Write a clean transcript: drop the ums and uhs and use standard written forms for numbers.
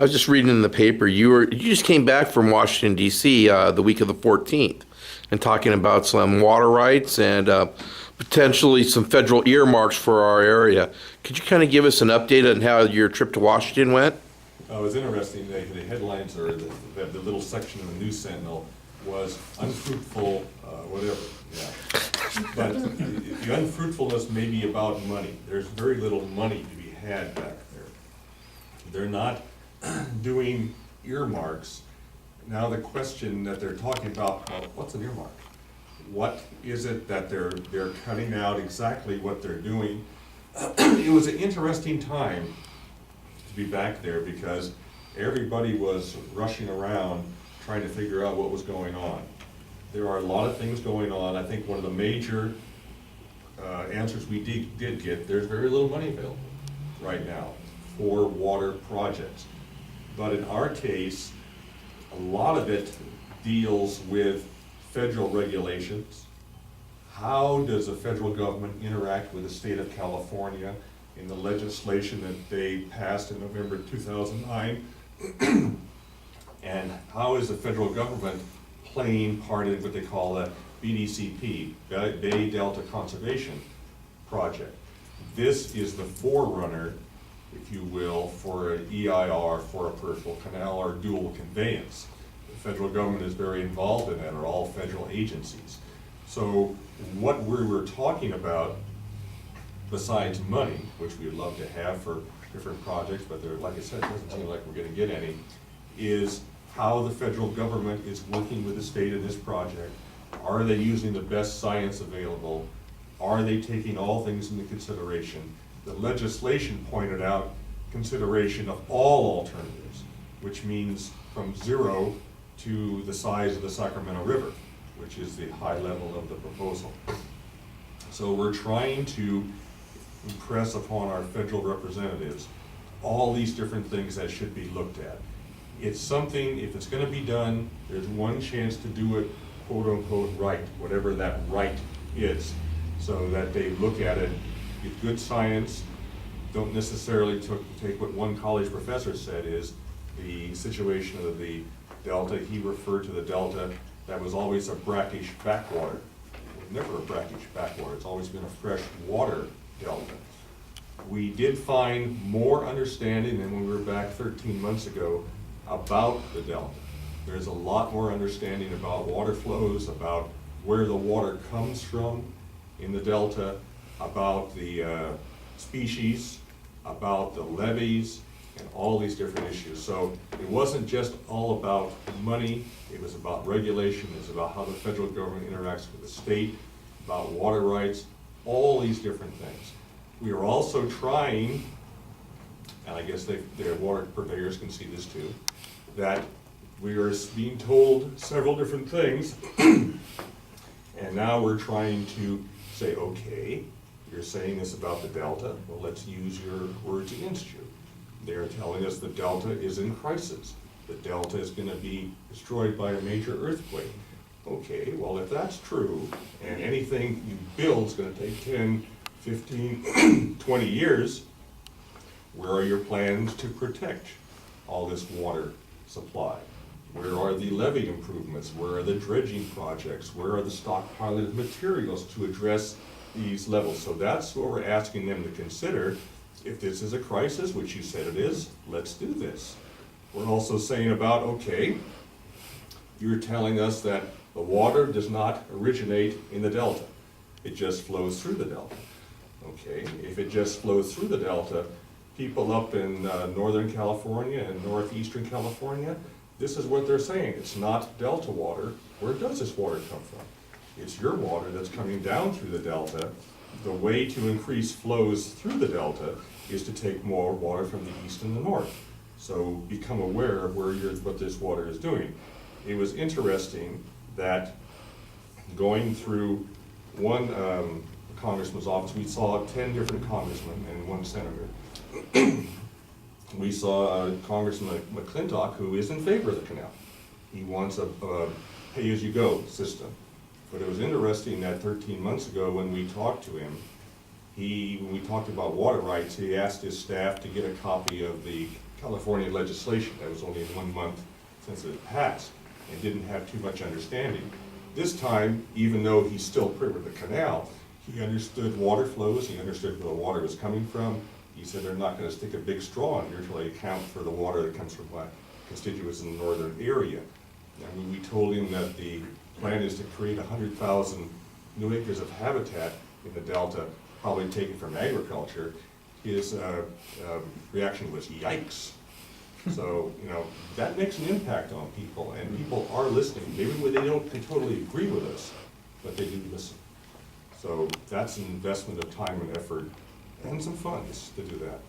I was just reading in the paper, you just came back from Washington D.C. The week of the 14th and talking about some water rights and potentially some federal earmarks for our area. Could you kind of give us an update on how your trip to Washington went? It was interesting. The headlines or the little section of the News Sentinel was unfruitful, whatever. Yeah. But the unfruitfulness may be about money. There's very little money to be had back there. They're not doing earmarks. Now the question that they're talking about, well, what's an earmark? What is it that they're cutting out, exactly what they're doing? It was an interesting time to be back there because everybody was rushing around trying to figure out what was going on. There are a lot of things going on. I think one of the major answers we did get, there's very little money available right now for water projects. But in our case, a lot of it deals with federal regulations. How does the federal government interact with the state of California in the legislation that they passed in November 2009? And how is the federal government playing part in what they call a BDCP, Bay Delta Conservation Project? This is the forerunner, if you will, for an EIR for a peripheral canal or dual conveyance. The federal government is very involved in that, or all federal agencies. So what we were talking about, besides money, which we would love to have for different projects, but there, like I said, it doesn't seem like we're going to get any, is how the federal government is working with the state in this project. Are they using the best science available? Are they taking all things into consideration? The legislation pointed out consideration of all alternatives, which means from 0 to the size of the Sacramento River, which is the high level of the proposal. So we're trying to impress upon our federal representatives all these different things that should be looked at. It's something, if it's going to be done, there's one chance to do it, quote unquote, right, whatever that right is, so that they look at it, get good science, don't necessarily take what one college professor said is the situation of the delta. He referred to the delta that was always a brackish backwater. It was never a brackish backwater, it's always been a fresh water delta. We did find more understanding than when we were back 13 months ago about the delta. There's a lot more understanding about water flows, about where the water comes from in the delta, about the species, about the levees, and all these different issues. So it wasn't just all about money, it was about regulation, it was about how the federal government interacts with the state, about water rights, all these different things. We are also trying, and I guess their water purveyors can see this too, that we are being told several different things, and now we're trying to say, okay, you're saying this about the delta, well, let's use your words against you. They're telling us the delta is in crisis. The delta is going to be destroyed by a major earthquake. Okay, well, if that's true, and anything you build is going to take 10, 15, 20 years, where are your plans to protect all this water supply? Where are the levee improvements? Where are the dredging projects? Where are the stockpiling materials to address these levels? So that's what we're asking them to consider. If this is a crisis, which you said it is, let's do this. We're also saying about, okay, you're telling us that the water does not originate in the delta. It just flows through the delta. Okay, if it just flows through the delta, people up in Northern California and Northeastern California, this is what they're saying. It's not delta water. Where does this water come from? It's your water that's coming down through the delta. The way to increase flows through the delta is to take more water from the east and the north. So become aware of what this water is doing. It was interesting that going through one congressman's office, we saw 10 different congressmen and one senator. We saw Congressman McClintock, who is in favor of the canal. He wants a pay-as-you-go system. But it was interesting that 13 months ago when we talked to him, when we talked about water rights, he asked his staff to get a copy of the California legislation. That was only 1 month since it passed and didn't have too much understanding. This time, even though he's still privy with the canal, he understood water flows, he understood where the water was coming from. He said they're not going to stick a big straw in here until they account for the water that comes from my constituents in the northern area. And we told him that the plan is to create 100,000 new acres of habitat in the Delta, probably taken from agriculture. His reaction was, yikes. So, you know, that makes an impact on people, and people are listening. Maybe they don't totally agree with us, but they do listen. So that's an investment of time and effort and some funds to do that.